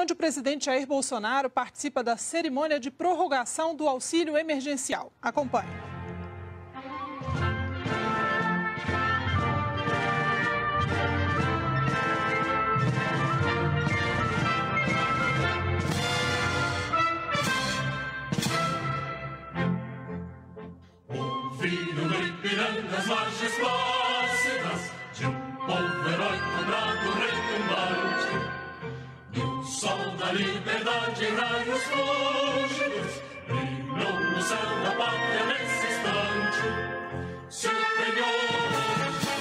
onde o presidente Jair Bolsonaro participa da cerimônia de prorrogação do auxílio emergencial. Acompanhe. Ouviram no Ipiranga as margens plácidas de um povo heróico, bravo, retumbante. Do sol da liberdade em raios fúlgidos brilhou no céu da pátria nesse instante. Se empenhou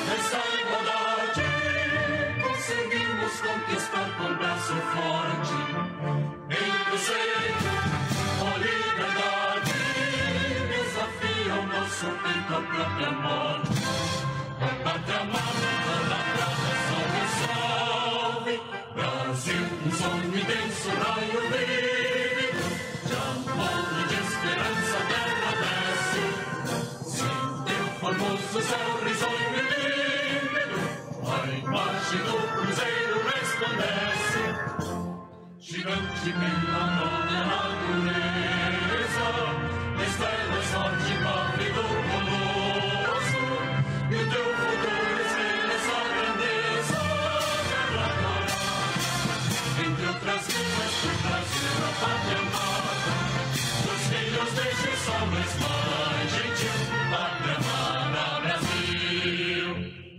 nessa igualdade, conseguimos conquistar com braço forte. Em preceito, com liberdade, desafia o nosso peito à própria morte. A pátria amada, idolatrada, salve, salve. Brasil, um sonho intenso, raio vívido, de amor e de esperança, terra desce. Se teu formoso céu risonho e límpido, a imagem do cruzeiro resplandece. Gigante pela própria natureza, estrela sorte, padre do colosso, e o teu futuro espelha essa grandeza. Entre outras vidas do Brasil, a pátria amada, dos filhos deste sol, mas mais gentil, pátria amada, Brasil.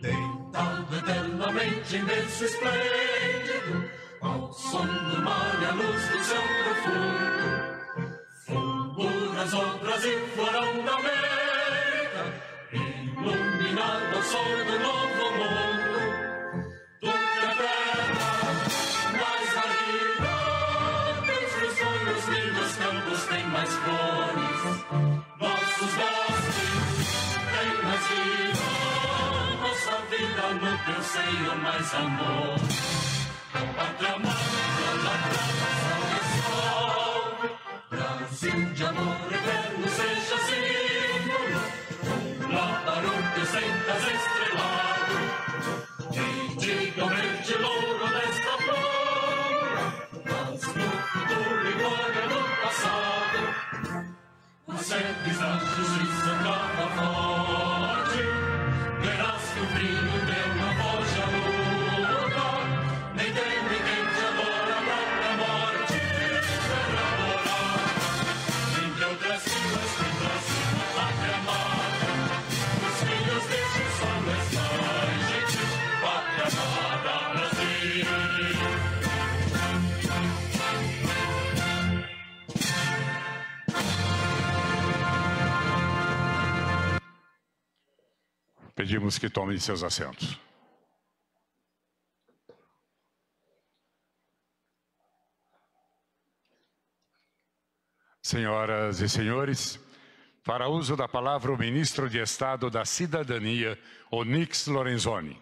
Deitado eternamente em berço esplêndido, ao som do mar e a luz do céu profundo, fulguras o Brasil, florão da América, iluminado ao sol do novo mundo. Tua terra mais ardida, teus sonhos lindos campos têm mais flores, nossos bosques têm mais vida, nossa vida no teu seio mais amor. Pátria amada, idolatrada, salve, salve. Brasil de amor eterno seja símbolo, lámpara que sentas estrelado, e diga o verde louro desta flor, mas no futuro e glória do passado, os seres da justiça cada forte, verás que o brilho deu na voz de luta, nem tem ninguém te adora a própria morte, terra morada, entre outras vidas que Brasil, a pátria amada, os filhos deste sol mais gentil, pátria amada, Brasil. Pedimos que tomem seus assentos. Senhoras e senhores, para uso da palavra o ministro de Estado da Cidadania, Onyx Lorenzoni.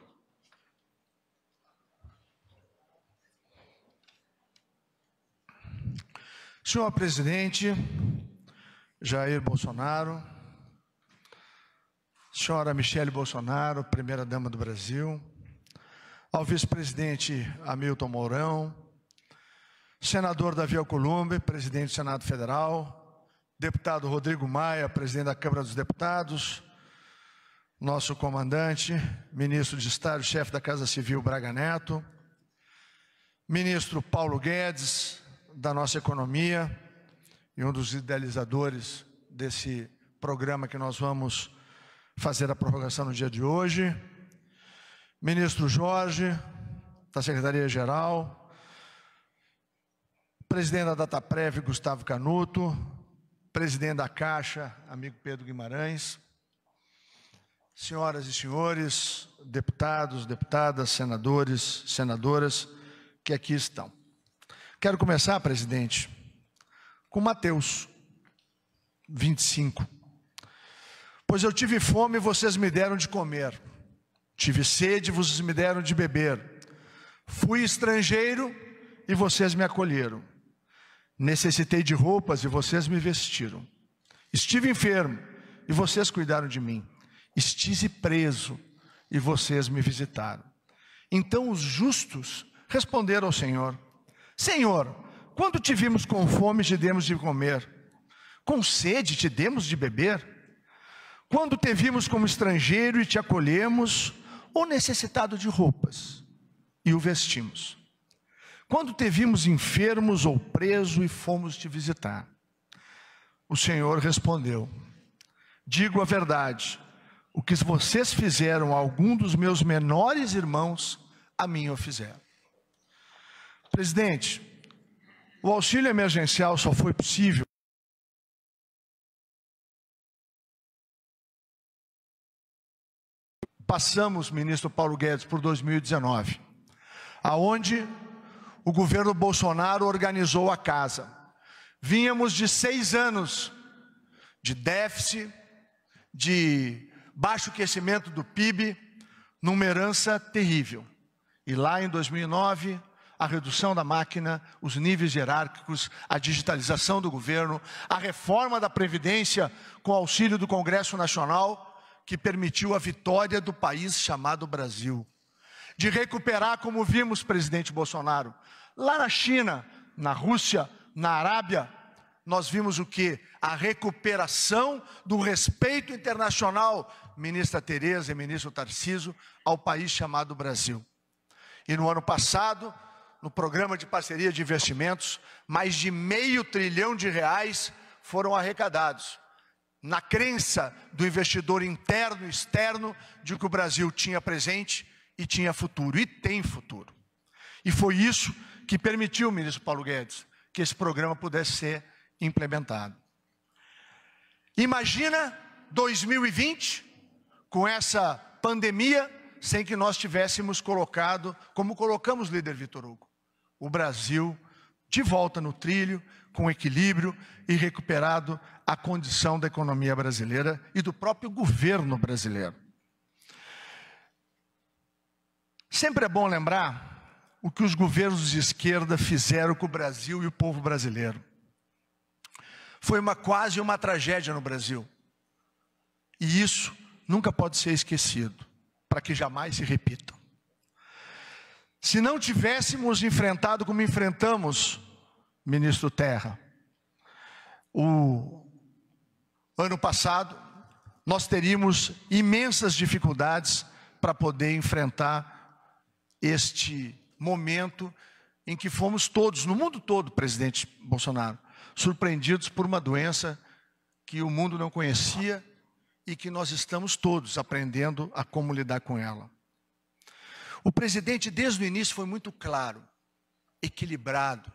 Senhor presidente Jair Bolsonaro, senhora Michele Bolsonaro, primeira-dama do Brasil, ao vice-presidente Hamilton Mourão, senador Davi Alcolumbre, presidente do Senado Federal, deputado Rodrigo Maia, presidente da Câmara dos Deputados, nosso comandante, ministro de Estado, chefe da Casa Civil Braga Neto, ministro Paulo Guedes, da nossa economia, e um dos idealizadores desse programa que nós vamos fazer a prorrogação no dia de hoje, ministro Jorge, da Secretaria-Geral, presidente da Dataprev, Gustavo Canuto, presidente da Caixa, amigo Pedro Guimarães, senhoras e senhores, deputados, deputadas, senadores, senadoras que aqui estão. Quero começar, presidente, com Mateus 25. Pois eu tive fome e vocês me deram de comer. Tive sede e vocês me deram de beber. Fui estrangeiro e vocês me acolheram. Necessitei de roupas e vocês me vestiram. Estive enfermo e vocês cuidaram de mim. Estive preso e vocês me visitaram. Então os justos responderam ao Senhor: Senhor, quando te vimos com fome, te demos de comer, com sede te demos de beber? Quando te vimos como estrangeiro e te acolhemos, ou necessitado de roupas, e o vestimos? Quando te vimos enfermos ou preso e fomos te visitar? O Senhor respondeu: digo a verdade, o que vocês fizeram a algum dos meus menores irmãos, a mim o fizeram. Presidente, o auxílio emergencial só foi possível passamos, ministro Paulo Guedes, por 2019, aonde o governo Bolsonaro organizou a casa. Vínhamos de 6 anos de déficit, de baixo crescimento do PIB, numa herança terrível. E lá em 2009, a redução da máquina, os níveis hierárquicos, a digitalização do governo, a reforma da Previdência com auxílio do Congresso Nacional, que permitiu a vitória do país chamado Brasil. De recuperar, como vimos, presidente Bolsonaro, lá na China, na Rússia, na Arábia, nós vimos o quê? A recuperação do respeito internacional, ministra Tereza e ministro Tarcísio, ao país chamado Brasil. E no ano passado, no programa de parceria de investimentos, mais de R$500 bilhão foram arrecadados, na crença do investidor interno e externo de que o Brasil tinha presente e tinha futuro, e tem futuro. E foi isso que permitiu, ministro Paulo Guedes, que esse programa pudesse ser implementado. Imagina 2020, com essa pandemia, sem que nós tivéssemos colocado, como colocamos, líder Vitor Hugo, o Brasil de volta no trilho, com equilíbrio e recuperado a condição da economia brasileira e do próprio governo brasileiro. Sempre é bom lembrar o que os governos de esquerda fizeram com o Brasil e o povo brasileiro. Foi quase uma tragédia no Brasil. E isso nunca pode ser esquecido, para que jamais se repita. Se não tivéssemos enfrentado como enfrentamos, ministro Terra, o ano passado, nós teríamos imensas dificuldades para poder enfrentar este momento em que fomos todos, no mundo todo, presidente Bolsonaro, surpreendidos por uma doença que o mundo não conhecia e que nós estamos todos aprendendo a como lidar com ela. O presidente, desde o início, foi muito claro, equilibrado,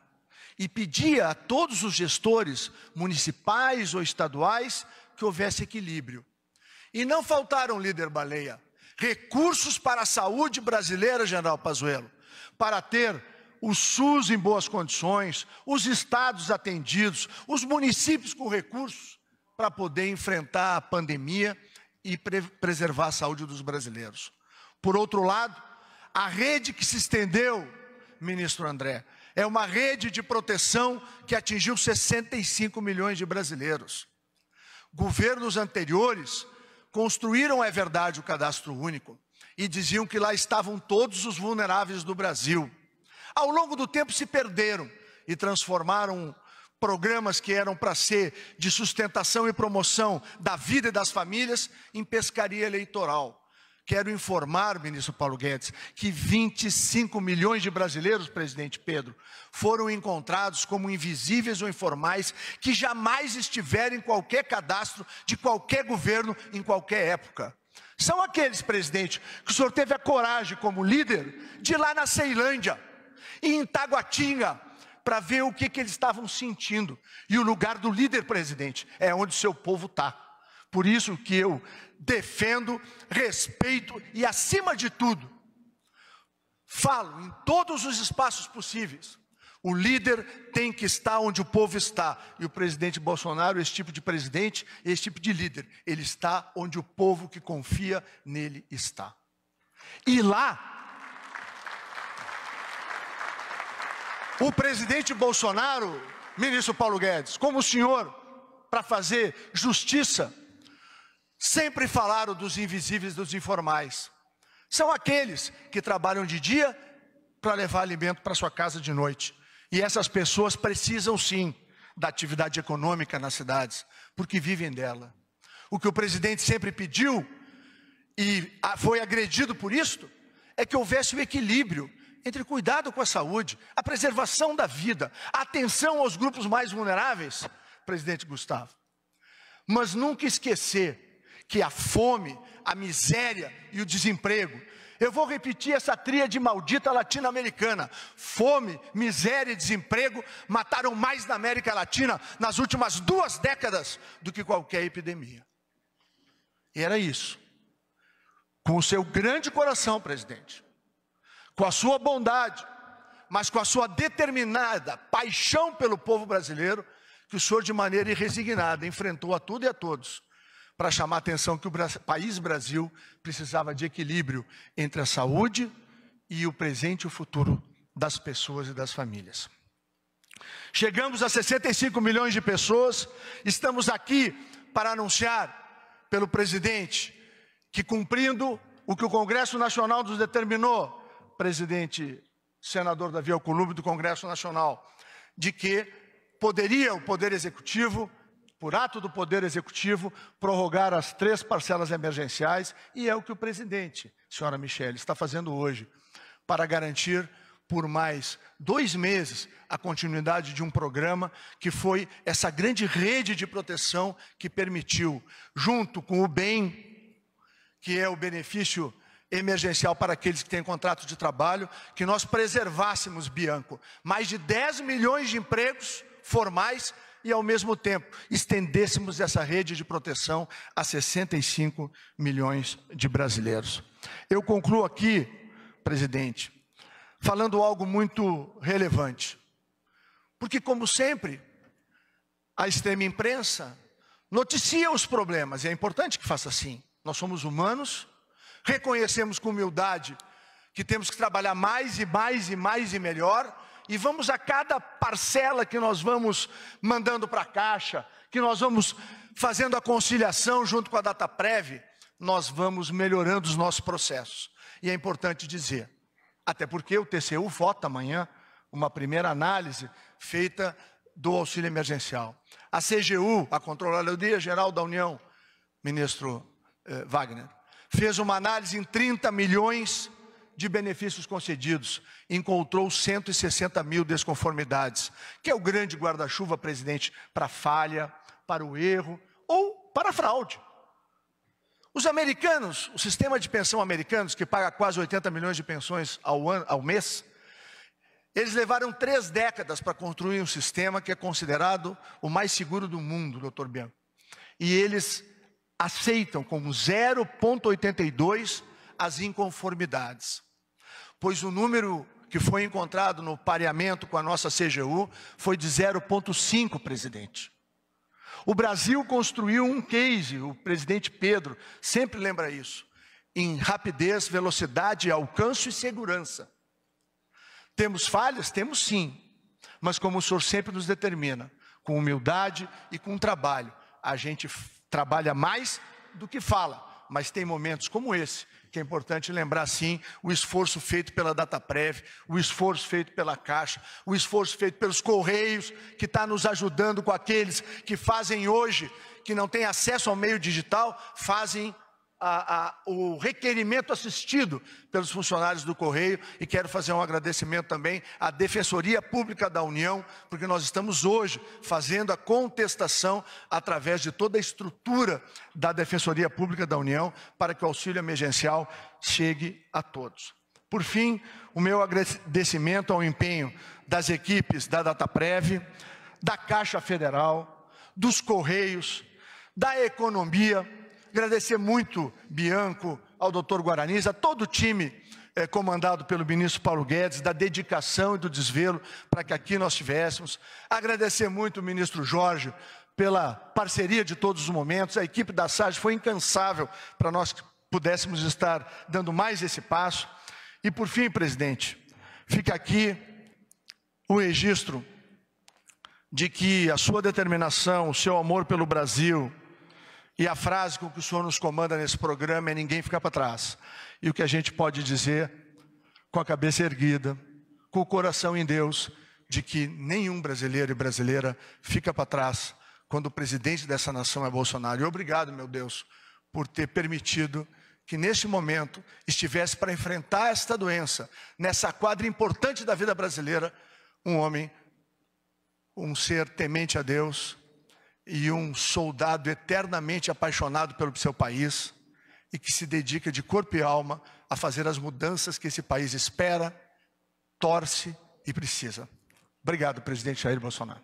e pedia a todos os gestores municipais ou estaduais que houvesse equilíbrio. E não faltaram, líder Baleia, recursos para a saúde brasileira, general Pazuello, para ter o SUS em boas condições, os estados atendidos, os municípios com recursos para poder enfrentar a pandemia e preservar a saúde dos brasileiros. Por outro lado, a rede que se estendeu, ministro André, é uma rede de proteção que atingiu 65 milhões de brasileiros. Governos anteriores construíram, é verdade, o cadastro único e diziam que lá estavam todos os vulneráveis do Brasil. Ao longo do tempo se perderam e transformaram programas que eram para ser de sustentação e promoção da vida e das famílias em pescaria eleitoral. Quero informar, ministro Paulo Guedes, que 25 milhões de brasileiros, presidente Pedro, foram encontrados como invisíveis ou informais, que jamais estiveram em qualquer cadastro de qualquer governo, em qualquer época. São aqueles, presidente, que o senhor teve a coragem, como líder, de ir lá na Ceilândia, e em Taguatinga, para ver o que eles estavam sentindo. E o lugar do líder, presidente, é onde o seu povo está. Por isso que eu defendo, respeito e, acima de tudo, falo em todos os espaços possíveis. O líder tem que estar onde o povo está. E o presidente Bolsonaro, esse tipo de presidente, esse tipo de líder, ele está onde o povo que confia nele está. E lá, o presidente Bolsonaro, ministro Paulo Guedes, como o senhor, para fazer justiça, sempre falaram dos invisíveis e dos informais. São aqueles que trabalham de dia para levar alimento para sua casa de noite. E essas pessoas precisam sim da atividade econômica nas cidades, porque vivem dela. O que o presidente sempre pediu, e foi agredido por isto, é que houvesse o equilíbrio entre cuidado com a saúde, a preservação da vida, a atenção aos grupos mais vulneráveis, presidente Gustavo. Mas nunca esquecer que a fome, a miséria e o desemprego, eu vou repetir essa tríade maldita latino-americana: fome, miséria e desemprego mataram mais na América Latina nas últimas 2 décadas do que qualquer epidemia. E era isso. Com o seu grande coração, presidente, com a sua bondade, mas com a sua determinada paixão pelo povo brasileiro, que o senhor de maneira irresignada enfrentou a tudo e a todos, para chamar a atenção que o país Brasil precisava de equilíbrio entre a saúde e o presente e o futuro das pessoas e das famílias. Chegamos a 65 milhões de pessoas, estamos aqui para anunciar pelo presidente que, cumprindo o que o Congresso Nacional nos determinou, presidente senador Davi Alcolumbre do Congresso Nacional, de que poderia o Poder Executivo, por ato do Poder Executivo, prorrogar as 3 parcelas emergenciais, e é o que o presidente, senhora Michele, está fazendo hoje, para garantir por mais 2 meses a continuidade de um programa que foi essa grande rede de proteção que permitiu, junto com o BEM, que é o benefício emergencial para aqueles que têm contrato de trabalho, que nós preservássemos, Bianco, mais de 10 milhões de empregos formais e, ao mesmo tempo, estendêssemos essa rede de proteção a 65 milhões de brasileiros. Eu concluo aqui, presidente, falando algo muito relevante, porque, como sempre, a extrema imprensa noticia os problemas, e é importante que faça assim. Nós somos humanos, reconhecemos com humildade que temos que trabalhar mais e mais e mais e melhor, e vamos a cada parcela que nós vamos mandando para a Caixa, que nós vamos fazendo a conciliação junto com a Dataprev, nós vamos melhorando os nossos processos. E é importante dizer, até porque o TCU vota amanhã uma primeira análise feita do auxílio emergencial. A CGU, a Controladoria Geral da União, ministro Wagner, fez uma análise em 30 milhões de benefícios concedidos, encontrou 160 mil desconformidades, que é o grande guarda-chuva, presidente, para a falha, para o erro ou para a fraude. Os americanos, o sistema de pensão americanos, que paga quase 80 milhões de pensões ao mês, eles levaram 3 décadas para construir um sistema que é considerado o mais seguro do mundo, doutor Bianco. E eles aceitam como 0,82 as inconformidades, pois o número que foi encontrado no pareamento com a nossa CGU foi de 0,5, presidente. O Brasil construiu um case, o presidente Pedro sempre lembra isso, em rapidez, velocidade, alcance e segurança. Temos falhas? Temos sim, mas como o senhor sempre nos determina, com humildade e com trabalho, a gente trabalha mais do que fala, mas tem momentos como esse, que é importante lembrar sim o esforço feito pela Dataprev, o esforço feito pela Caixa, o esforço feito pelos Correios, que está nos ajudando com aqueles que fazem hoje, que não têm acesso ao meio digital, fazem o requerimento assistido pelos funcionários do Correio. E quero fazer um agradecimento também à Defensoria Pública da União, porque nós estamos hoje fazendo a contestação através de toda a estrutura da Defensoria Pública da União para que o auxílio emergencial chegue a todos. Por fim, o meu agradecimento ao empenho das equipes da Dataprev, da Caixa Federal, dos Correios, da Economia. Agradecer muito, Bianco, ao doutor Guaraniz, a todo o time comandado pelo ministro Paulo Guedes, da dedicação e do desvelo para que aqui nós tivéssemos. Agradecer muito o ministro Jorge pela parceria de todos os momentos. A equipe da SAGE foi incansável para nós que pudéssemos estar dando mais esse passo. E por fim, presidente, fica aqui o registro de que a sua determinação, o seu amor pelo Brasil, e a frase com que o senhor nos comanda nesse programa é: ninguém fica para trás. E o que a gente pode dizer, com a cabeça erguida, com o coração em Deus, de que nenhum brasileiro e brasileira fica para trás quando o presidente dessa nação é Bolsonaro. E obrigado, meu Deus, por ter permitido que neste momento estivesse para enfrentar esta doença, nessa quadra importante da vida brasileira, um homem, um ser temente a Deus e um soldado eternamente apaixonado pelo seu país e que se dedica de corpo e alma a fazer as mudanças que esse país espera, torce e precisa. Obrigado, presidente Jair Bolsonaro.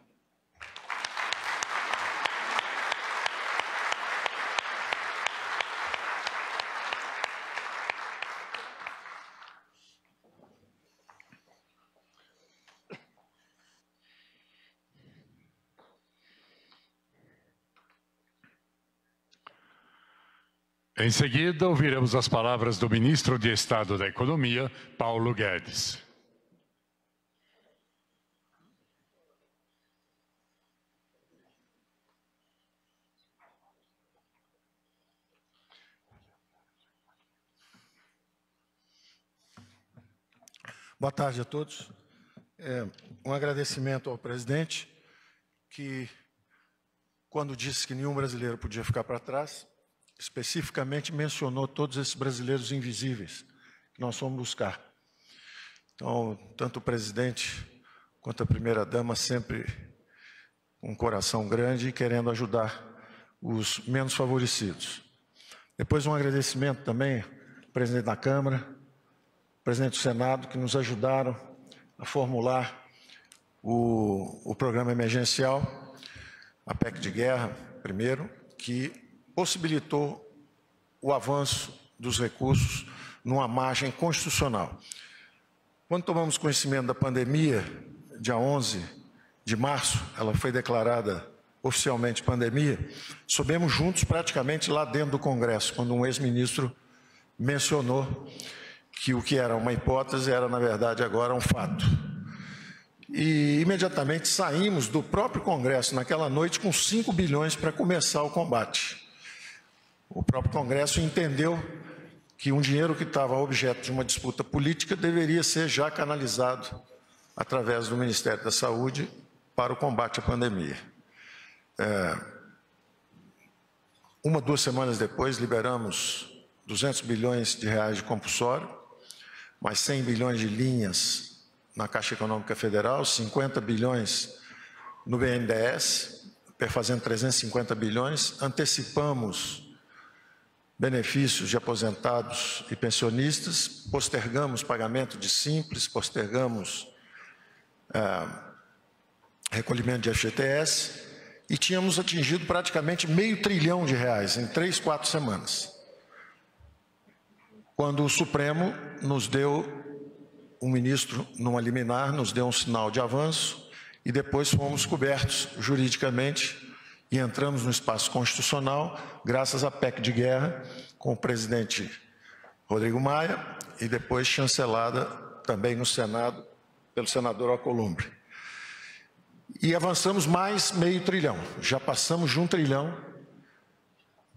Em seguida, ouviremos as palavras do ministro de Estado da Economia, Paulo Guedes. Boa tarde a todos. Um agradecimento ao presidente, que, quando disse que nenhum brasileiro podia ficar para trás, especificamente mencionou todos esses brasileiros invisíveis que nós fomos buscar. Então, tanto o presidente quanto a primeira-dama sempre com um coração grande e querendo ajudar os menos favorecidos. Depois, um agradecimento também ao presidente da Câmara, presidente do Senado, que nos ajudaram a formular o programa emergencial, a PEC de guerra, primeiro, que possibilitou o avanço dos recursos numa margem constitucional. Quando tomamos conhecimento da pandemia, dia 11 de março, ela foi declarada oficialmente pandemia, soubemos juntos praticamente lá dentro do Congresso, quando um ex-ministro mencionou que o que era uma hipótese era, na verdade, agora um fato. E imediatamente saímos do próprio Congresso naquela noite com 5 bilhões para começar o combate. O próprio Congresso entendeu que um dinheiro que estava objeto de uma disputa política deveria ser já canalizado através do Ministério da Saúde para o combate à pandemia. 2 semanas depois, liberamos 200 bilhões de reais de compulsório, mais 100 bilhões de linhas na Caixa Econômica Federal, 50 bilhões no BNDES, perfazendo 350 bilhões, antecipamos benefícios de aposentados e pensionistas, postergamos pagamento de simples, postergamos recolhimento de FGTS e tínhamos atingido praticamente R$500 bilhão em 3, 4 semanas. Quando o Supremo nos deu, um ministro, numa liminar, nos deu um sinal de avanço e depois fomos cobertos juridicamente e entramos no espaço constitucional, graças à PEC de guerra, com o presidente Rodrigo Maia e depois chancelada também no Senado pelo senador Alcolumbre. E avançamos mais R$500 bilhão, já passamos de R$1 trilhão,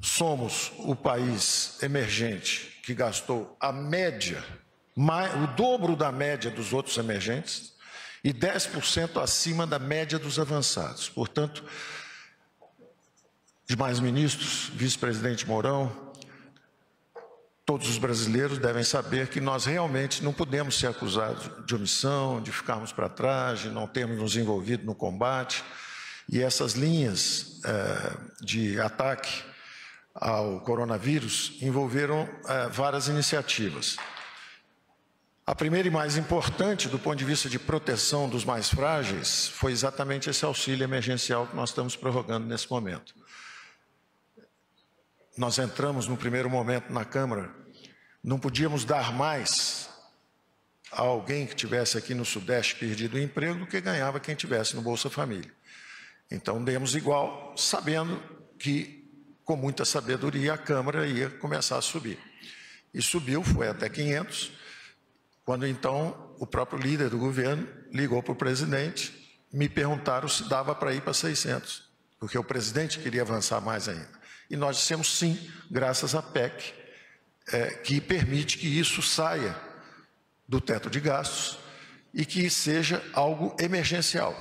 somos o país emergente que gastou a média, o dobro da média dos outros emergentes e 10% acima da média dos avançados. Portanto, demais ministros, vice-presidente Mourão, todos os brasileiros devem saber que nós realmente não podemos ser acusados de omissão, de ficarmos para trás, de não termos nos envolvido no combate. E essas linhas de ataque ao coronavírus envolveram várias iniciativas. A primeira e mais importante, do ponto de vista de proteção dos mais frágeis, foi exatamente esse auxílio emergencial que nós estamos prorrogando nesse momento. Nós entramos no primeiro momento na Câmara, não podíamos dar mais a alguém que tivesse aqui no Sudeste perdido o emprego do que ganhava quem tivesse no Bolsa Família. Então, demos igual, sabendo que, com muita sabedoria, a Câmara ia começar a subir. E subiu, foi até 500, quando então o próprio líder do governo ligou para o presidente, me perguntaram se dava para ir para 600, porque o presidente queria avançar mais ainda. E nós dissemos sim, graças à PEC, que permite que isso saia do teto de gastos e que seja algo emergencial.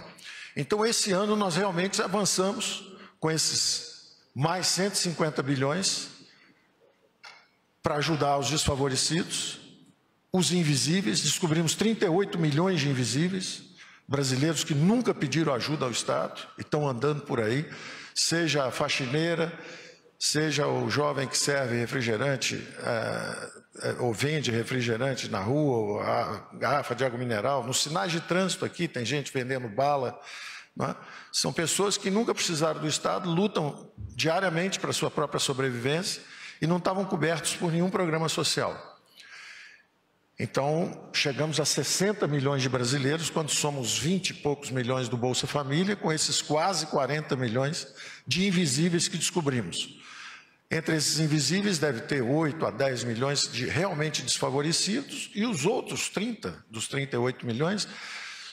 Então, esse ano nós realmente avançamos com esses mais 150 bilhões para ajudar os desfavorecidos, os invisíveis. Descobrimos 38 milhões de invisíveis, brasileiros que nunca pediram ajuda ao Estado e estão andando por aí, seja a faxineira, seja o jovem que serve refrigerante ou vende refrigerante na rua, ou a garrafa de água mineral. Nos sinais de trânsito aqui tem gente vendendo bala. Não é? São pessoas que nunca precisaram do Estado, lutam diariamente para a sua própria sobrevivência e não estavam cobertos por nenhum programa social. Então, chegamos a 60 milhões de brasileiros, quando somos 20 e poucos milhões do Bolsa Família, com esses quase 40 milhões de invisíveis que descobrimos. Entre esses invisíveis deve ter 8 a 10 milhões de realmente desfavorecidos, e os outros 30 dos 38 milhões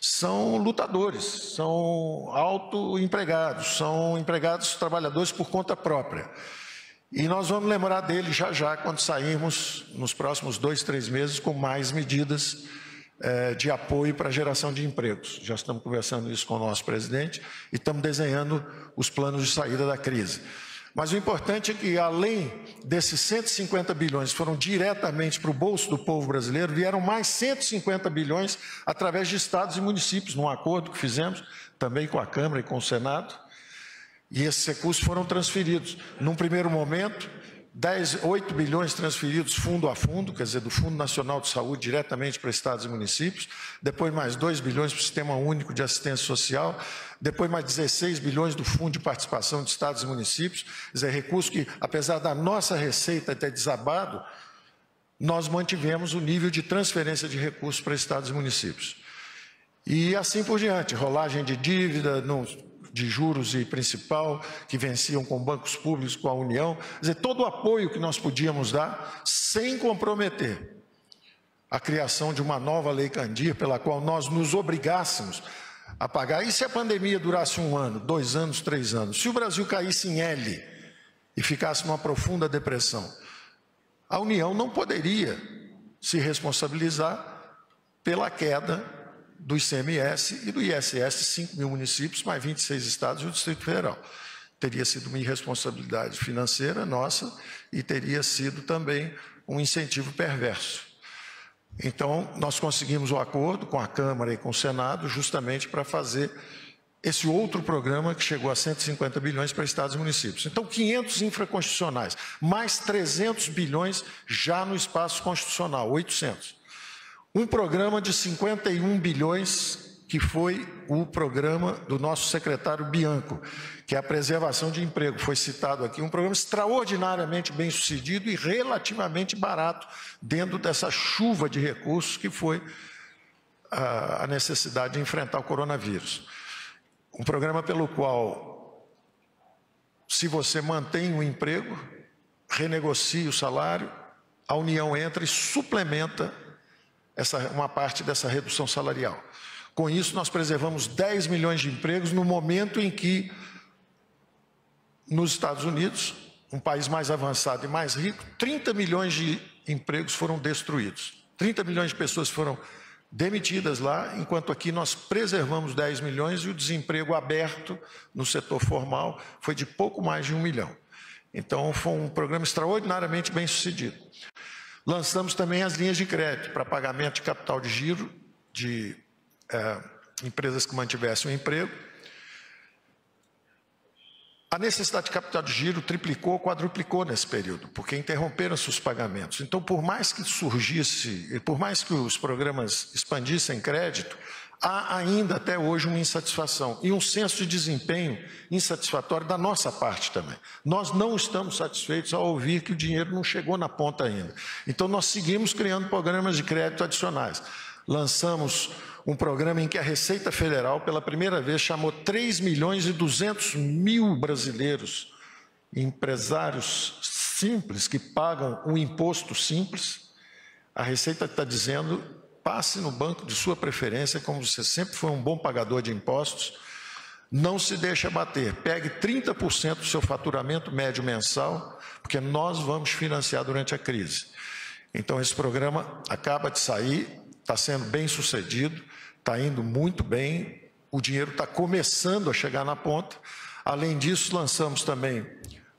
são lutadores, são autoempregados, são empregados trabalhadores por conta própria. E nós vamos lembrar dele já já, quando sairmos nos próximos 2, 3 meses, com mais medidas de apoio para a geração de empregos. Já estamos conversando isso com o nosso presidente e estamos desenhando os planos de saída da crise. Mas o importante é que, além desses 150 bilhões que foram diretamente para o bolso do povo brasileiro, vieram mais 150 bilhões através de estados e municípios, num acordo que fizemos também com a Câmara e com o Senado. E esses recursos foram transferidos. Num primeiro momento, 8 bilhões transferidos fundo a fundo, quer dizer, do Fundo Nacional de Saúde diretamente para estados e municípios, depois mais 2 bilhões para o Sistema Único de Assistência Social, depois mais 16 bilhões do Fundo de Participação de Estados e Municípios, quer dizer, recursos que, apesar da nossa receita ter desabado, nós mantivemos o nível de transferência de recursos para estados e municípios. E assim por diante, rolagem de dívida, de juros e principal, que venciam com bancos públicos, com a União, quer dizer, todo o apoio que nós podíamos dar, sem comprometer a criação de uma nova Lei Candir, pela qual nós nos obrigássemos a pagar. E se a pandemia durasse 1 ano, 2 anos, 3 anos? Se o Brasil caísse em L e ficasse numa profunda depressão, a União não poderia se responsabilizar pela queda do ICMS e do ISS, 5 mil municípios, mais 26 estados e o Distrito Federal. Teria sido uma irresponsabilidade financeira nossa e teria sido também um incentivo perverso. Então, nós conseguimos o acordo com a Câmara e com o Senado justamente para fazer esse outro programa que chegou a 150 bilhões para estados e municípios. Então, 500 infraconstitucionais, mais 300 bilhões já no espaço constitucional, 800. Um programa de 51 bilhões, que foi o programa do nosso secretário Bianco, que é a preservação de emprego, foi citado aqui, um programa extraordinariamente bem sucedido e relativamente barato, dentro dessa chuva de recursos que foi a necessidade de enfrentar o coronavírus. Um programa pelo qual, se você mantém o emprego, renegocia o salário, a União entra e suplementa uma parte dessa redução salarial. Com isso, nós preservamos 10 milhões de empregos no momento em que, nos Estados Unidos, um país mais avançado e mais rico, 30 milhões de empregos foram destruídos. 30 milhões de pessoas foram demitidas lá, enquanto aqui nós preservamos 10 milhões e o desemprego aberto no setor formal foi de pouco mais de 1 milhão. Então, foi um programa extraordinariamente bem sucedido. Lançamos também as linhas de crédito para pagamento de capital de giro de empresas que mantivessem o emprego. A necessidade de capital de giro triplicou, quadruplicou nesse período, porque interromperam-se os pagamentos. Então, por mais que surgisse, por mais que os programas expandissem crédito, há ainda até hoje uma insatisfação e um senso de desempenho insatisfatório da nossa parte também. Nós não estamos satisfeitos ao ouvir que o dinheiro não chegou na ponta ainda. Então, nós seguimos criando programas de crédito adicionais. Lançamos um programa em que a Receita Federal, pela primeira vez, chamou 3 milhões e 200 mil brasileiros, empresários simples, que pagam um imposto simples. A Receita está dizendo: passe no banco de sua preferência, como você sempre foi um bom pagador de impostos, não se deixe abater, pegue 30% do seu faturamento médio mensal, porque nós vamos financiar durante a crise. Então, esse programa acaba de sair, está sendo bem sucedido, está indo muito bem, o dinheiro está começando a chegar na ponta. Além disso, lançamos também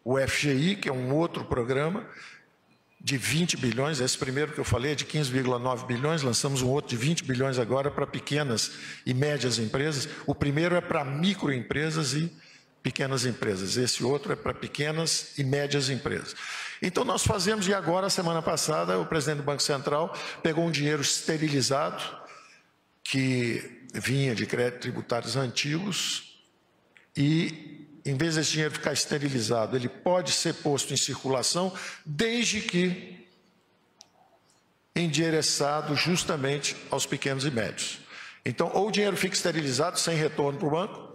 o FGI, que é um outro programa de 20 bilhões, esse primeiro que eu falei é de 15,9 bilhões, lançamos um outro de 20 bilhões agora para pequenas e médias empresas. O primeiro é para microempresas e pequenas empresas, esse outro é para pequenas e médias empresas. Então nós fazemos, e agora, semana passada, o presidente do Banco Central pegou um dinheiro esterilizado, que vinha de créditos tributários antigos, e em vez desse dinheiro ficar esterilizado, ele pode ser posto em circulação, desde que endereçado justamente aos pequenos e médios. Então, ou o dinheiro fica esterilizado, sem retorno para o banco,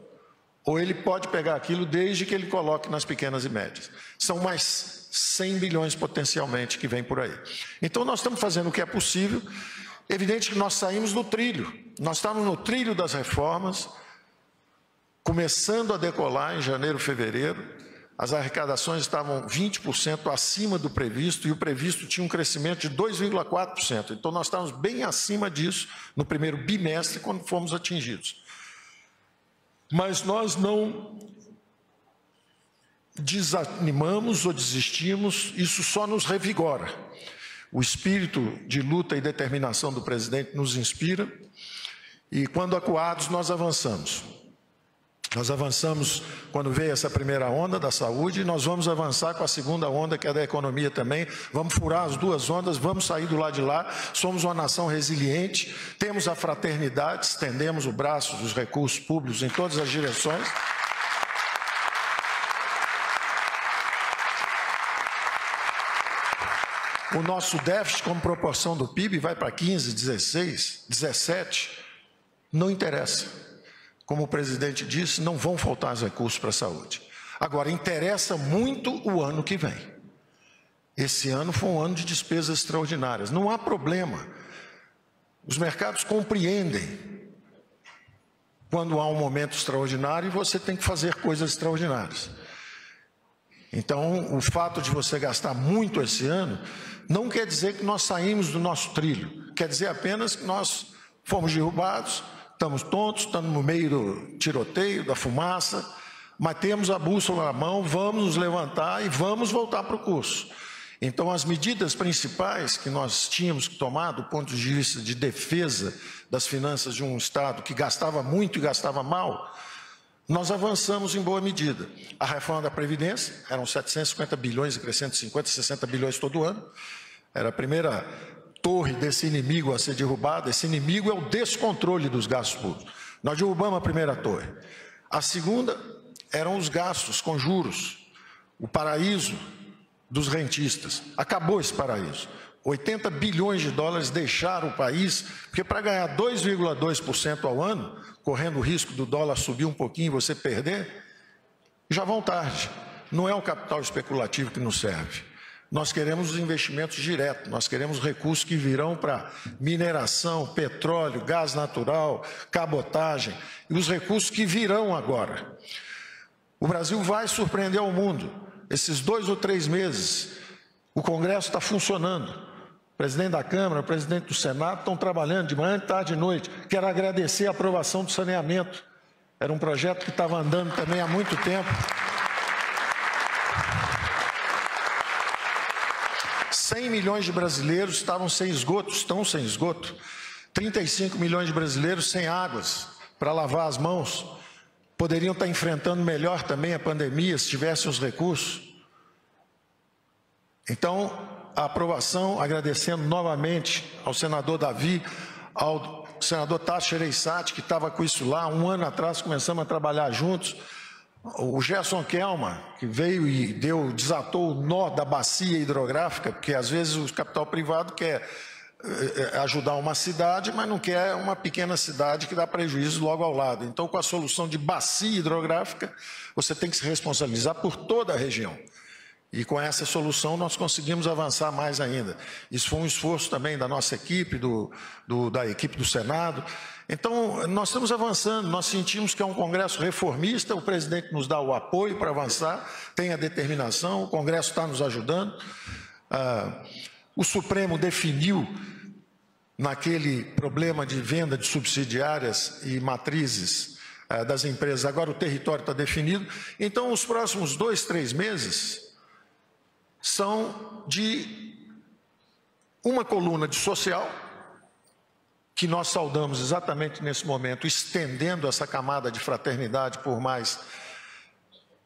ou ele pode pegar aquilo desde que ele coloque nas pequenas e médias. São mais 100 bilhões potencialmente que vem por aí. Então, nós estamos fazendo o que é possível. Evidente que nós saímos do trilho. Nós estávamos no trilho das reformas, começando a decolar em janeiro, fevereiro. As arrecadações estavam 20% acima do previsto, e o previsto tinha um crescimento de 2,4%. Então, nós estávamos bem acima disso no primeiro bimestre, quando fomos atingidos. Mas nós não desanimamos ou desistimos, isso só nos revigora. O espírito de luta e determinação do presidente nos inspira, e quando acuados nós avançamos. Nós avançamos quando veio essa primeira onda da saúde, e nós vamos avançar com a segunda onda, que é da economia também. Vamos furar as duas ondas, vamos sair do lado de lá. Somos uma nação resiliente, temos a fraternidade, estendemos o braço dos recursos públicos em todas as direções. O nosso déficit, como proporção do PIB, vai para 15, 16, 17. Não interessa. Como o presidente disse, não vão faltar recursos para a saúde. Agora, interessa muito o ano que vem. Esse ano foi um ano de despesas extraordinárias. Não há problema. Os mercados compreendem quando há um momento extraordinário e você tem que fazer coisas extraordinárias. Então, o fato de você gastar muito esse ano não quer dizer que nós saímos do nosso trilho. Quer dizer apenas que nós fomos derrubados, estamos tontos, estamos no meio do tiroteio, da fumaça, mas temos a bússola na mão, vamos nos levantar e vamos voltar para o curso. Então, as medidas principais que nós tínhamos que tomar do ponto de vista de defesa das finanças de um Estado que gastava muito e gastava mal, nós avançamos em boa medida. A reforma da Previdência, eram 750 bilhões e crescendo 50, 60 bilhões todo ano, era a primeira torre desse inimigo a ser derrubada. Esse inimigo é o descontrole dos gastos públicos. Nós derrubamos a primeira torre. A segunda eram os gastos com juros, o paraíso dos rentistas. Acabou esse paraíso. 80 bilhões de dólares deixaram o país, porque para ganhar 2,2% ao ano, correndo o risco do dólar subir um pouquinho e você perder, já vão tarde. Não é o capital especulativo que nos serve. Nós queremos os investimentos diretos, nós queremos recursos que virão para mineração, petróleo, gás natural, cabotagem, e os recursos que virão agora. O Brasil vai surpreender ao mundo. Esses 2 ou 3 meses, o Congresso está funcionando. O presidente da Câmara, o presidente do Senado estão trabalhando de manhã, de tarde e noite. Quero agradecer a aprovação do saneamento. Era um projeto que estava andando também há muito tempo. 100 milhões de brasileiros estavam sem esgoto, estão sem esgoto. 35 milhões de brasileiros sem águas para lavar as mãos. Poderiam estar enfrentando melhor também a pandemia se tivessem os recursos. Então, a aprovação, agradecendo novamente ao senador Davi, ao senador Tasso Gereissati, que estava com isso lá, 1 ano atrás começamos a trabalhar juntos. O Gerson Kelma, que veio e desatou o nó da bacia hidrográfica, porque às vezes o capital privado quer ajudar uma cidade, mas não quer uma pequena cidade que dá prejuízo logo ao lado. Então, com a solução de bacia hidrográfica, você tem que se responsabilizar por toda a região. E com essa solução nós conseguimos avançar mais ainda. Isso foi um esforço também da nossa equipe, da equipe do Senado. Então, nós estamos avançando, nós sentimos que é um Congresso reformista, o presidente nos dá o apoio para avançar, tem a determinação, o Congresso está nos ajudando. O Supremo definiu naquele problema de venda de subsidiárias e matrizes das empresas. Agora o território está definido. Então, os próximos 2, 3 meses são de uma coluna de social, que nós saudamos exatamente nesse momento, estendendo essa camada de fraternidade por mais,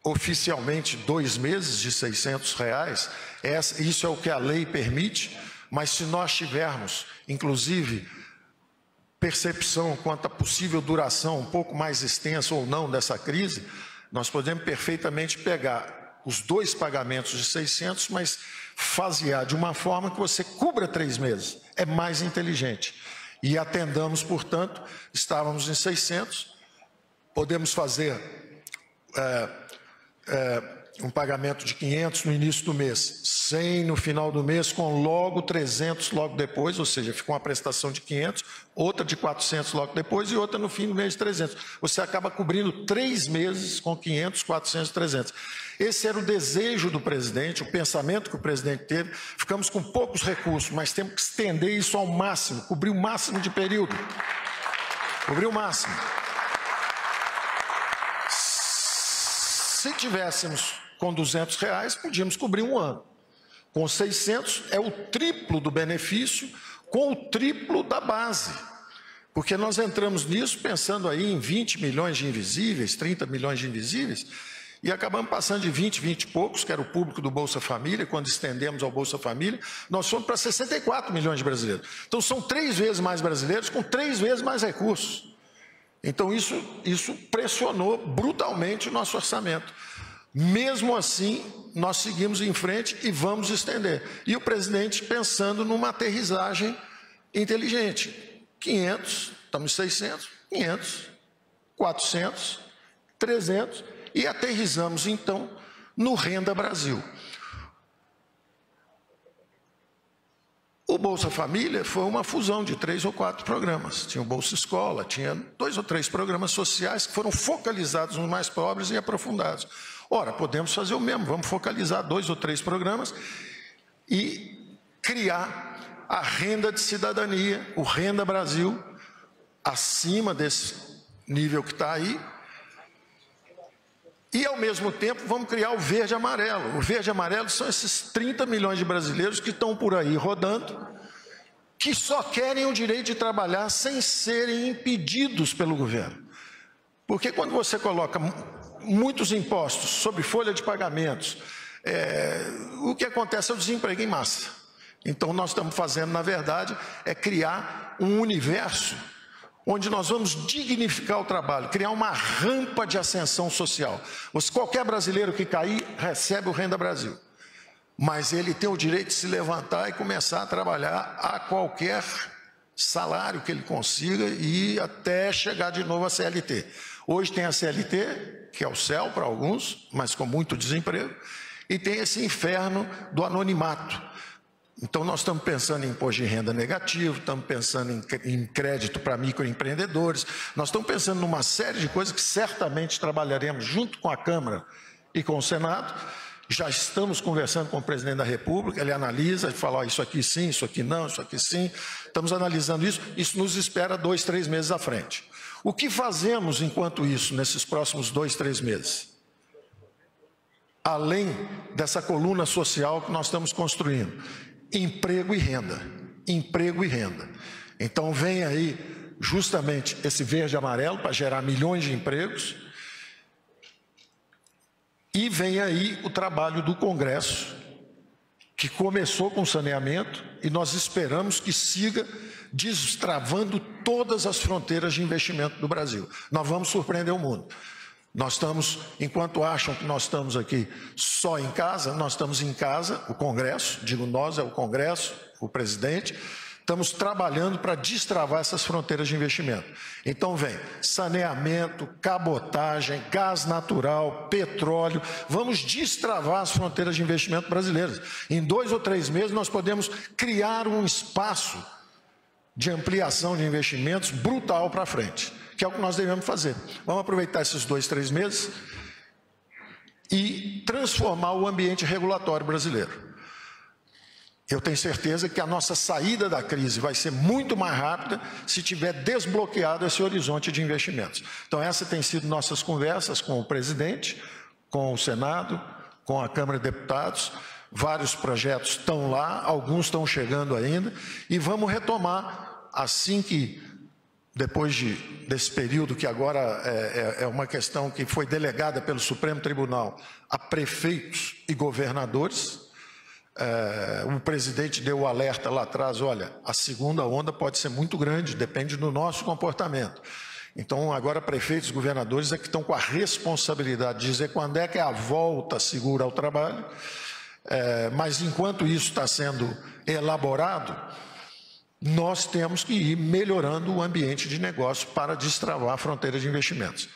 oficialmente, 2 meses de R$600. Isso é o que a lei permite, mas se nós tivermos, inclusive, percepção quanto à possível duração um pouco mais extensa ou não dessa crise, nós podemos perfeitamente pegar os 2 pagamentos de 600, mas fasear de uma forma que você cubra 3 meses. É mais inteligente. E atendamos, portanto, estávamos em 600, podemos fazer um pagamento de 500 no início do mês, 100 no final do mês, com logo 300 logo depois, ou seja, fica uma prestação de 500, outra de 400 logo depois e outra no fim do mês de 300. Você acaba cobrindo 3 meses com 500, 400, 300. Esse era o desejo do presidente, o pensamento que o presidente teve. Ficamos com poucos recursos, mas temos que estender isso ao máximo, cobrir o máximo de período. Cobrir o máximo. Se tivéssemos com R$200, podíamos cobrir 1 ano. Com 600, é o triplo do benefício, com o triplo da base. Porque nós entramos nisso pensando aí em 20 milhões de invisíveis, 30 milhões de invisíveis, e acabamos passando de 20 e poucos, que era o público do Bolsa Família. Quando estendemos ao Bolsa Família, nós fomos para 64 milhões de brasileiros. Então são 3 vezes mais brasileiros com 3 vezes mais recursos. Então isso pressionou brutalmente o nosso orçamento. Mesmo assim, nós seguimos em frente e vamos estender. E o presidente pensando numa aterrissagem inteligente. 500, estamos em 600, 500, 400, 300 e aterrissamos então no Renda Brasil. O Bolsa Família foi uma fusão de 3 ou 4 programas. Tinha o Bolsa Escola, tinha 2 ou 3 programas sociais que foram focalizados nos mais pobres e aprofundados. Ora, podemos fazer o mesmo, vamos focalizar 2 ou 3 programas e criar a renda de cidadania, o Renda Brasil, acima desse nível que está aí. E, ao mesmo tempo, vamos criar o Verde e Amarelo. O Verde e Amarelo são esses 30 milhões de brasileiros que estão por aí rodando, que só querem o direito de trabalhar sem serem impedidos pelo governo. Porque quando você coloca muitos impostos sobre folha de pagamentos, o que acontece é o desemprego em massa. Então, nós estamos fazendo, na verdade, é criar um universo onde nós vamos dignificar o trabalho, criar uma rampa de ascensão social. Qualquer brasileiro que cair, recebe o Renda Brasil. Mas ele tem o direito de se levantar e começar a trabalhar a qualquer salário que ele consiga e até chegar de novo à CLT. Hoje tem a CLT, que é o céu para alguns, mas com muito desemprego, e tem esse inferno do anonimato. Então, nós estamos pensando em imposto de renda negativo, estamos pensando em crédito para microempreendedores, nós estamos pensando numa série de coisas que certamente trabalharemos junto com a Câmara e com o Senado. Já estamos conversando com o presidente da República, ele analisa e fala, isso aqui sim, isso aqui não, isso aqui sim. Estamos analisando isso nos espera 2, 3 meses à frente. O que fazemos enquanto isso, nesses próximos 2, 3 meses? Além dessa coluna social que nós estamos construindo, emprego e renda, emprego e renda. Então vem aí justamente esse verde e amarelo para gerar milhões de empregos e vem aí o trabalho do Congresso, que começou com saneamento e nós esperamos que siga destravando todas as fronteiras de investimento do Brasil. Nós vamos surpreender o mundo. Nós estamos, enquanto acham que nós estamos aqui só em casa, nós estamos em casa, o Congresso, digo nós, é o Congresso, o presidente, estamos trabalhando para destravar essas fronteiras de investimento. Então vem saneamento, cabotagem, gás natural, petróleo, vamos destravar as fronteiras de investimento brasileiras. Em 2 ou 3 meses nós podemos criar um espaço de ampliação de investimentos brutal para frente, que é o que nós devemos fazer. Vamos aproveitar esses 2, 3 meses e transformar o ambiente regulatório brasileiro. eu tenho certeza que a nossa saída da crise vai ser muito mais rápida se tiver desbloqueado esse horizonte de investimentos. Então, essa tem sido nossas conversas com o presidente, com o Senado, com a Câmara de Deputados. Vários projetos estão lá, alguns estão chegando ainda, e vamos retomar assim que, depois desse período que agora é uma questão que foi delegada pelo Supremo Tribunal a prefeitos e governadores. O presidente deu o alerta lá atrás, olha, a segunda onda pode ser muito grande, depende do nosso comportamento. Então, agora, prefeitos e governadores é que estão com a responsabilidade de dizer quando é que é a volta segura ao trabalho, mas enquanto isso está sendo elaborado, nós temos que ir melhorando o ambiente de negócio para destravar a fronteira de investimentos.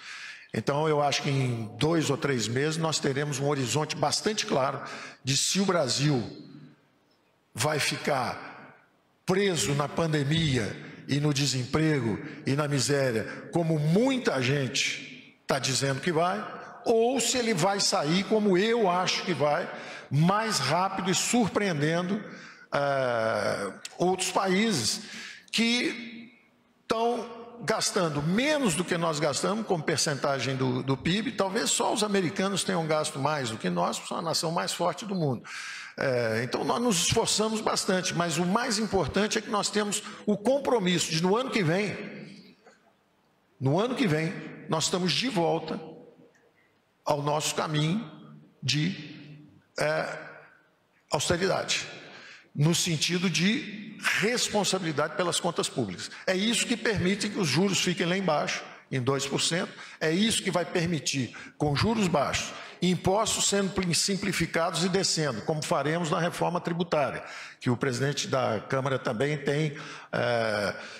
Então, eu acho que em 2 ou 3 meses nós teremos um horizonte bastante claro de se o Brasil vai ficar preso na pandemia e no desemprego e na miséria, como muita gente está dizendo que vai, ou se ele vai sair, como eu acho que vai, mais rápido e surpreendendo outros países que estão gastando menos do que nós gastamos, como percentagem do PIB. Talvez só os americanos tenham gasto mais do que nós, porque somos a nação mais forte do mundo. Então, nós nos esforçamos bastante, mas o mais importante é que nós temos o compromisso de, no ano que vem, nós estamos de volta ao nosso caminho de austeridade, no sentido de responsabilidade pelas contas públicas. É isso que permite que os juros fiquem lá embaixo, em 2%, é isso que vai permitir, com juros baixos, impostos sendo simplificados e descendo, como faremos na reforma tributária, que o presidente da Câmara também tem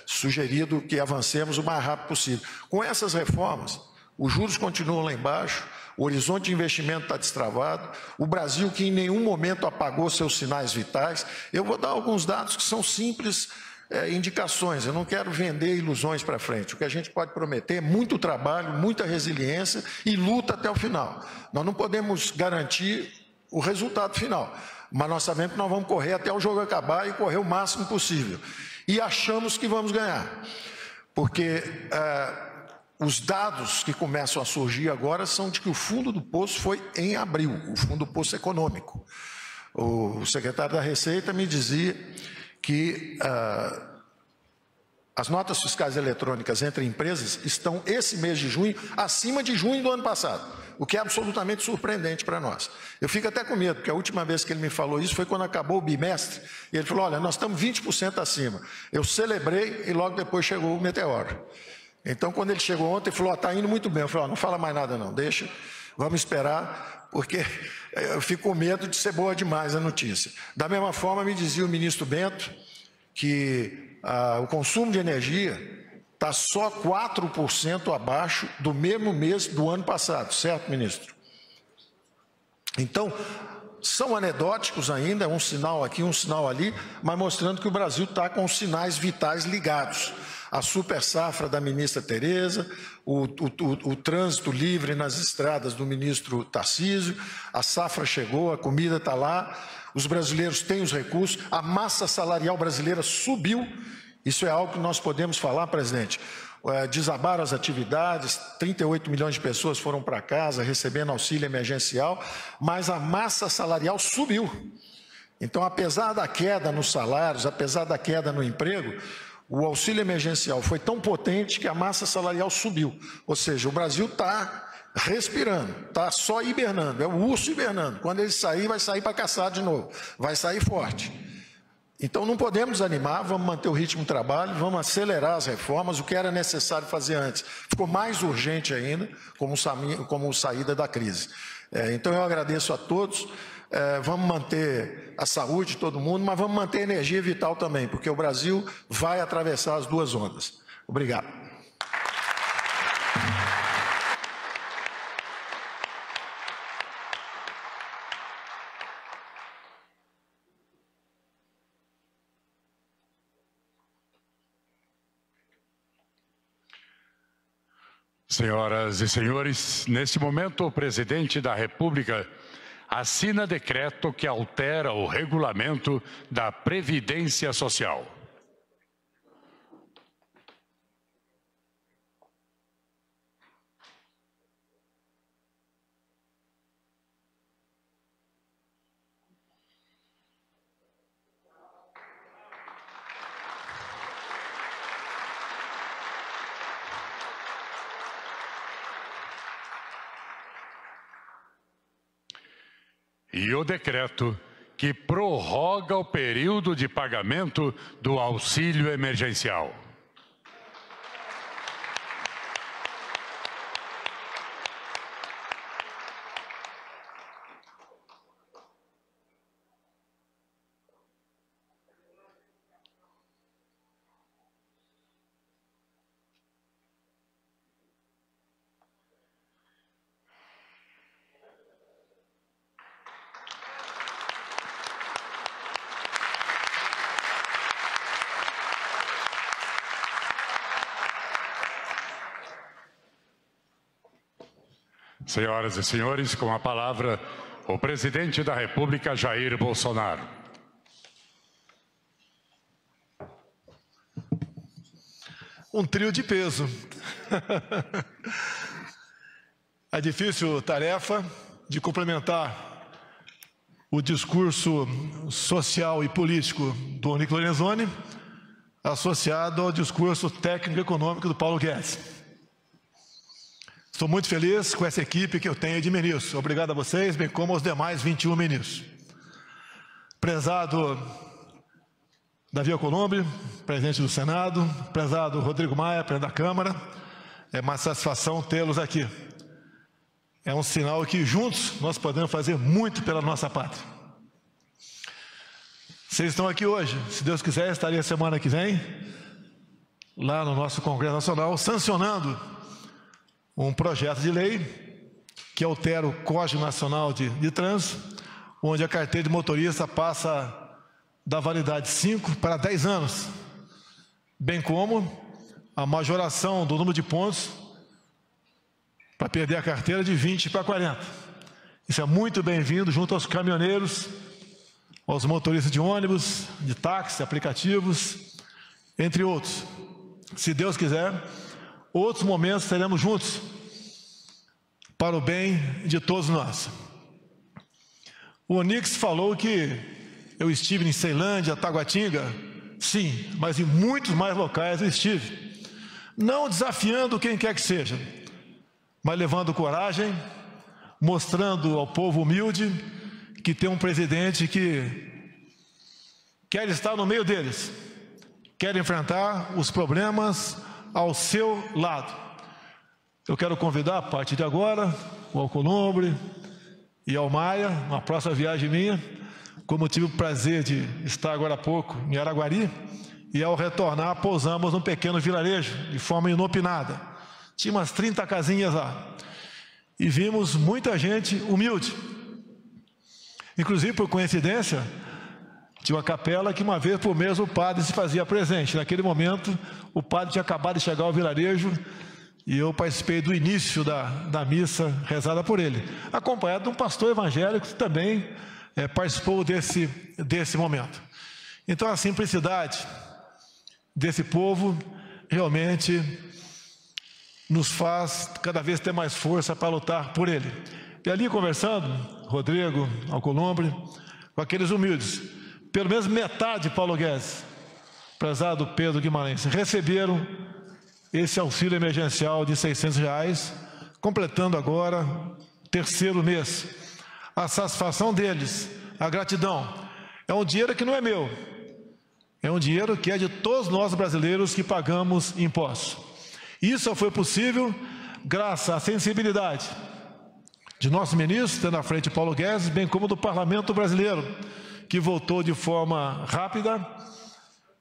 sugerido que avancemos o mais rápido possível. Com essas reformas, os juros continuam lá embaixo, o horizonte de investimento está destravado, o Brasil que em nenhum momento apagou seus sinais vitais. Eu vou dar alguns dados que são simples indicações, eu não quero vender ilusões para frente. O que a gente pode prometer é muito trabalho, muita resiliência e luta até o final. Nós não podemos garantir o resultado final, mas nós sabemos que nós vamos correr até o jogo acabar e correr o máximo possível. E achamos que vamos ganhar, porque os dados que começam a surgir agora são de que o fundo do poço foi em abril, o fundo do poço econômico. O secretário da Receita me dizia que as notas fiscais eletrônicas entre empresas estão, esse mês de junho, acima de junho do ano passado, o que é absolutamente surpreendente para nós. Eu fico até com medo, porque a última vez que ele me falou isso foi quando acabou o bimestre, e ele falou, olha, nós estamos 20% acima. Eu celebrei e logo depois chegou o meteoro. Então, quando ele chegou ontem, ele falou, está indo muito bem. Eu falei, não fala mais nada não, deixa, vamos esperar, porque eu fico com medo de ser boa demais a notícia. Da mesma forma, me dizia o ministro Bento que o consumo de energia está só 4% abaixo do mesmo mês do ano passado, certo, ministro? Então, são anedóticos ainda, um sinal aqui, um sinal ali, mas mostrando que o Brasil está com os sinais vitais ligados. A super safra da ministra Tereza, o trânsito livre nas estradas do ministro Tarcísio, a safra chegou, a comida está lá, os brasileiros têm os recursos, a massa salarial brasileira subiu, isso é algo que nós podemos falar, presidente. Desabaram as atividades, 38 milhões de pessoas foram para casa recebendo auxílio emergencial, mas a massa salarial subiu. Então, apesar da queda nos salários, apesar da queda no emprego, o auxílio emergencial foi tão potente que a massa salarial subiu. Ou seja, o Brasil está respirando, está só hibernando, é o urso hibernando. Quando ele sair, vai sair para caçar de novo, vai sair forte. Então não podemos desanimar, vamos manter o ritmo de trabalho, vamos acelerar as reformas, o que era necessário fazer antes ficou mais urgente ainda, como saída da crise. Então eu agradeço a todos. Vamos manter a saúde de todo mundo, mas vamos manter a energia vital também, porque o Brasil vai atravessar as duas ondas. Obrigado. Senhoras e senhores, neste momento o presidente da República assina decreto que altera o regulamento da Previdência Social. E o decreto que prorroga o período de pagamento do auxílio emergencial. Senhoras e senhores, com a palavra, o presidente da República, Jair Bolsonaro. Um trio de peso. A difícil tarefa de complementar o discurso social e político do Onyx Lorenzoni, associado ao discurso técnico e econômico do Paulo Guedes. Estou muito feliz com essa equipe que eu tenho de ministros. Obrigado a vocês, bem como aos demais 21 ministros. Prezado Davi Alcolumbre, presidente do Senado, prezado Rodrigo Maia, presidente da Câmara, é uma satisfação tê-los aqui. É um sinal que juntos nós podemos fazer muito pela nossa pátria. Vocês estão aqui hoje, se Deus quiser, estarei a semana que vem, lá no nosso Congresso Nacional, sancionando um projeto de lei que altera o Código Nacional de Trânsito, onde a carteira de motorista passa da validade de 5 para 10 anos, bem como a majoração do número de pontos para perder a carteira de 20 para 40. Isso é muito bem-vindo junto aos caminhoneiros, aos motoristas de ônibus, de táxi, aplicativos, entre outros. Se Deus quiser, outros momentos estaremos juntos para o bem de todos nós. O Onyx falou que eu estive em Ceilândia, Taguatinga. Sim, mas em muitos mais locais eu estive. Não desafiando quem quer que seja, mas levando coragem, mostrando ao povo humilde que tem um presidente que quer estar no meio deles, quer enfrentar os problemas ao seu lado. Eu quero convidar, a partir de agora, o Alcolumbre e ao Maia, uma próxima viagem minha, como tive o prazer de estar agora há pouco em Araguari, e ao retornar pousamos num pequeno vilarejo, de forma inopinada. Tinha umas 30 casinhas lá. E vimos muita gente humilde. Inclusive, por coincidência, tinha uma capela que uma vez por mês o padre se fazia presente. Naquele momento, o padre tinha acabado de chegar ao vilarejo e eu participei do início da missa rezada por ele, acompanhado de um pastor evangélico que também participou desse momento. Então, a simplicidade desse povo realmente nos faz cada vez ter mais força para lutar por ele. E ali conversando, Rodrigo Alcolumbre, com aqueles humildes, pelo menos metade de Paulo Guedes, prezado Pedro Guimarães, receberam esse auxílio emergencial de R$600, completando agora terceiro mês. A satisfação deles, a gratidão, é um dinheiro que não é meu, é um dinheiro que é de todos nós brasileiros que pagamos impostos. Isso só foi possível graças à sensibilidade de nosso ministro, tendo à frente Paulo Guedes, bem como do Parlamento brasileiro, que votou de forma rápida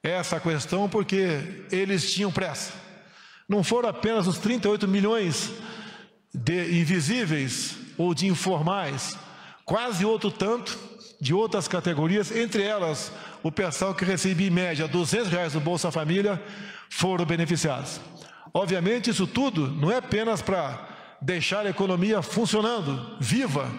essa questão porque eles tinham pressa. Não foram apenas os 38 milhões de invisíveis ou de informais, quase outro tanto de outras categorias, entre elas o pessoal que recebia em média R$200 do Bolsa Família, foram beneficiados. Obviamente isso tudo não é apenas para deixar a economia funcionando, viva,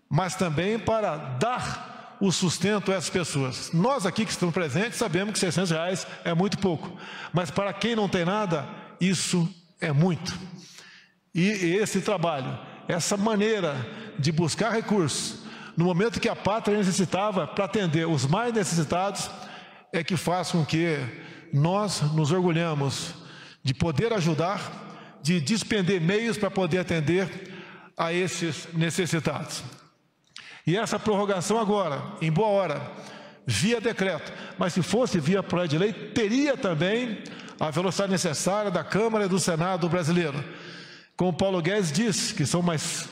mas também para dar o sustento a essas pessoas. Nós aqui que estamos presentes sabemos que R$600 é muito pouco, mas para quem não tem nada, isso é muito. E esse trabalho, essa maneira de buscar recursos, no momento que a pátria necessitava para atender os mais necessitados, é que faz com que nós nos orgulhamos de poder ajudar, de despender meios para poder atender a esses necessitados. E essa prorrogação agora, em boa hora, via decreto, mas se fosse via projeto de lei, teria também a velocidade necessária da Câmara e do Senado brasileiro. Como Paulo Guedes disse, que são mais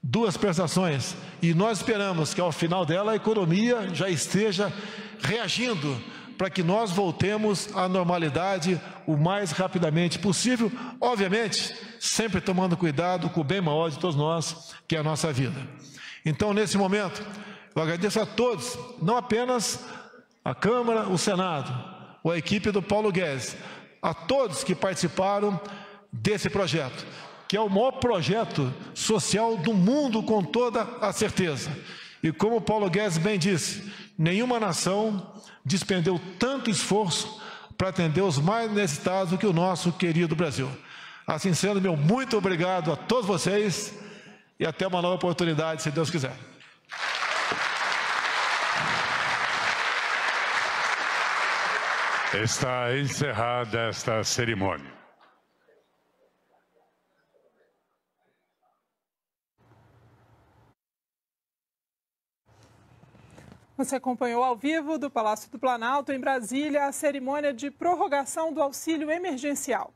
2 prestações, e nós esperamos que ao final dela a economia já esteja reagindo para que nós voltemos à normalidade o mais rapidamente possível, obviamente, sempre tomando cuidado com o bem maior de todos nós, que é a nossa vida. Então, nesse momento, eu agradeço a todos, não apenas a Câmara, o Senado, ou a equipe do Paulo Guedes, a todos que participaram desse projeto, que é o maior projeto social do mundo, com toda a certeza. E como o Paulo Guedes bem disse, nenhuma nação despendeu tanto esforço para atender os mais necessitados do que o nosso querido Brasil. Assim sendo, meu muito obrigado a todos vocês e até uma nova oportunidade, se Deus quiser. Está encerrada esta cerimônia. Você acompanhou ao vivo do Palácio do Planalto, em Brasília, a cerimônia de prorrogação do auxílio emergencial.